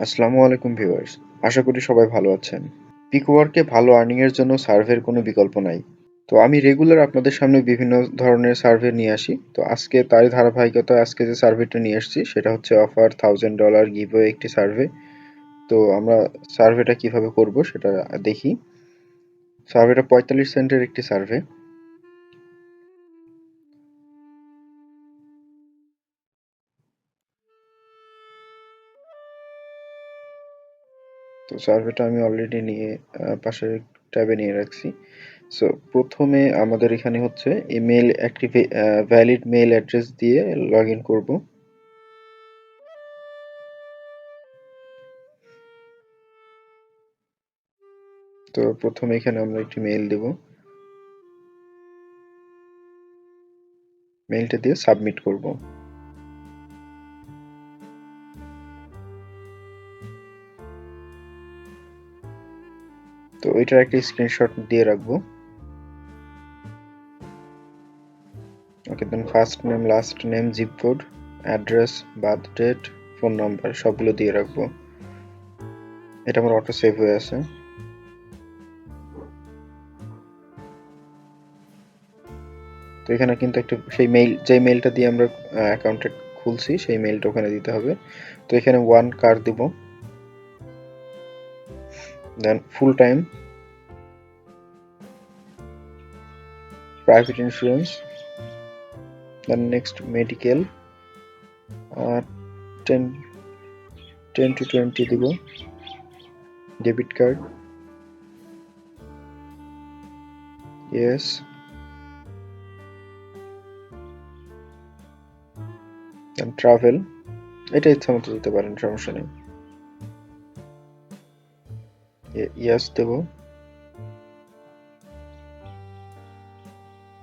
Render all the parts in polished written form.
আসসালামু আলাইকুম ভিউয়ার্স, আশা করি সবাই ভালো আছেন। পিকওয়ার্কে ভালো আর্নিং এর জন্য সার্ভের কোনো বিকল্প নাই। তো আমি রেগুলার আপনাদের সামনে বিভিন্ন ধরনের সার্ভে নিয়ে আসি। তো আজকে তারই ধারাবাহিকতায় আজকে যে সার্ভেটা নিয়ে আসছি সেটা হচ্ছে অফার $1000 গিভওয়ে একটি সার্ভে। তো আমরা সার্ভেটা কিভাবে করব সেটা দেখি। সার্ভেটা 45 সেন্টের একটি সার্ভে। তো সার্ভেটা আমি অলরেডি নিয়ে পাশের ট্যাবে নিয়ে রাখছি। সো প্রথমে আমাদের এখানে হচ্ছে ইমেল ভ্যালিড মেইল অ্যাড্রেস দিয়ে লগ ইন করবো। তো প্রথমে এখানে আমরা একটি মেইল দেব, মেইলটা দিয়ে সাবমিট করব। তো এটার একটা স্ক্রিনশট দিয়ে রাখবো। Okay, then first name, last name, zip code, address, birth date, phone number সবগুলো দিয়ে রাখবো। এটা আমার অটো সেভ হয়ে আছে। তো এখানে কিন্তু একটা সেই মেইল, যে মেইলটা দিয়ে আমরা অ্যাকাউন্টে খুলছি সেই মেইলটা ওখানে দিতে হবে। তো এখানে 1 কার দিব, then full time, private insurance, then next medical, 10 10 to 20 দিব, debit card, yes, then travel, এটা ইচ্ছা মতো দিতে পারেন, সমস্যা নেই। ইয়েস দেব।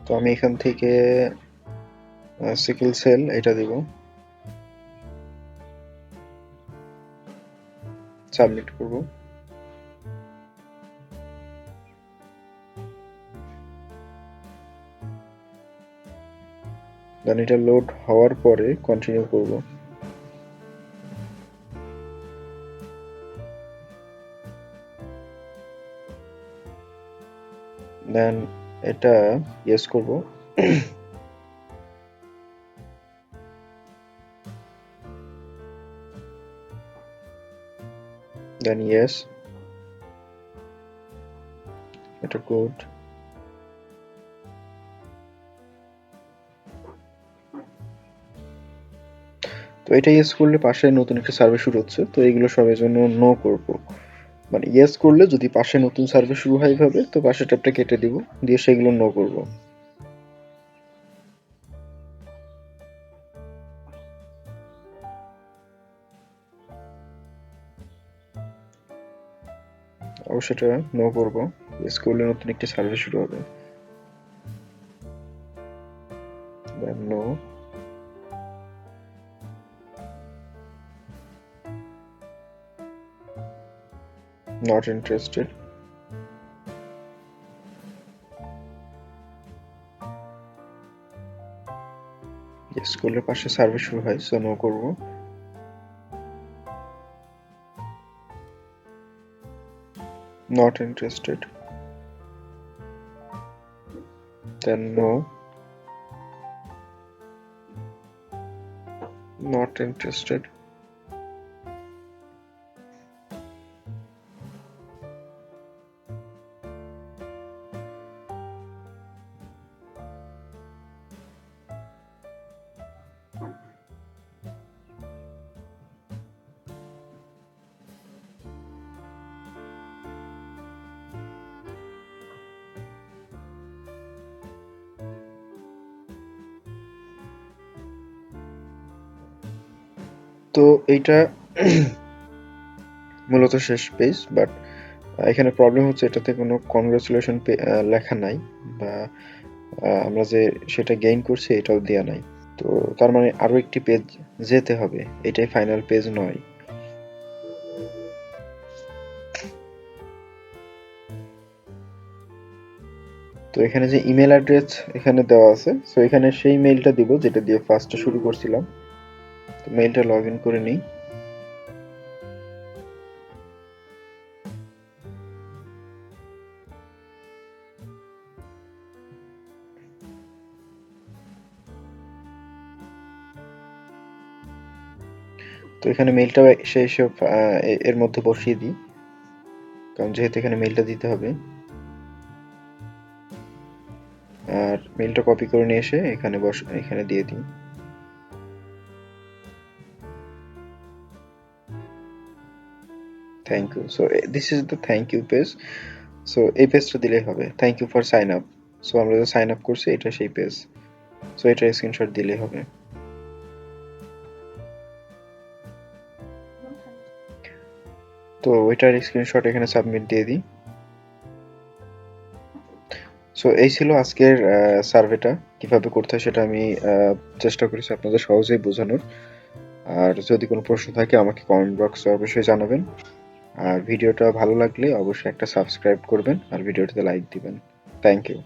তো আমি এখান থেকে সিকেল সেল এটা দিব, সাবমিট করব। দেন এটা লোড হওয়ার পরে কন্টিনিউ করব। দেন এটা ইয়েস করব। দেন ইয়েস, এটা গুড। তো এটা ইয়েস করলে পাশে নতুন একটা সার্ভে শুরু হচ্ছে, তো এইগুলো সবের জন্য নো করব। মানে ইয়েস করলে যদি পাশে নতুন সার্ভে শুরু হয় এইভাবে, তো পাশে ট্যাবটা কেটে দিব, দিয়ে সেগুলো নো করব। অবশ্যই এটা নো করব। ইয়েস করলে নতুন একটি সার্ভে শুরু হবে। Then no, not interested. Yes করলে পাশে সার্ভে শুরু হয়, সো নো করব। Not interested, then no, not interested. তো এইটা মূলত শেষ পেজ, বাট এখানে প্রবলেম হচ্ছে এটাতে কোনো কনগ্রাচুলেশন লেখা নাই, বা আমরা যে সেটা গেইন করছি এটাও দেয়া নাই। তো তার মানে আরো একটি পেজ যেতে হবে, এটাই ফাইনাল পেজ নয়। তো এখানে যে ইমেল অ্যাড্রেস এখানে দেওয়া আছে, সো এখানে সেই মেইলটা দিব যেটা দিয়ে ফার্স্টে শুরু করছিলাম। তো মেইলটা লগ ইন করে নিই। এখানে মেইলটা সেই সব এর মধ্যে বসিয়ে দিই, কারণ যেহেতু এখানে মেইলটা দিতে হবে। আর মেইলটা কপি করে নিয়ে এসে এখানে দিয়ে দিই। Thank you. So this is the thank you page. So এই পেজটা দিলেই হবে, thank you for sign up. So আমরা যে সাইন আপ করছি এটা সেই পেজ। সো এটার স্ক্রিনশট দিলেই হবে। তো ওইটার স্ক্রিনশট এখানে সাবমিট দিয়ে দিই। সো এই ছিল আজকের সার্ভেটা। কিভাবে করতে হয় সেটা আমি চেষ্টা করেছি আপনাদের সহজেই বোঝানোর। আর যদি কোনো প্রশ্ন থাকে আমাকে কমেন্ট বক্সে অবশ্যই জানাবেন। আর ভিডিওটা ভালো লাগলে অবশ্যই একটা সাবস্ক্রাইব করবেন আর ভিডিওটিতে লাইক দিবেন। Thank you.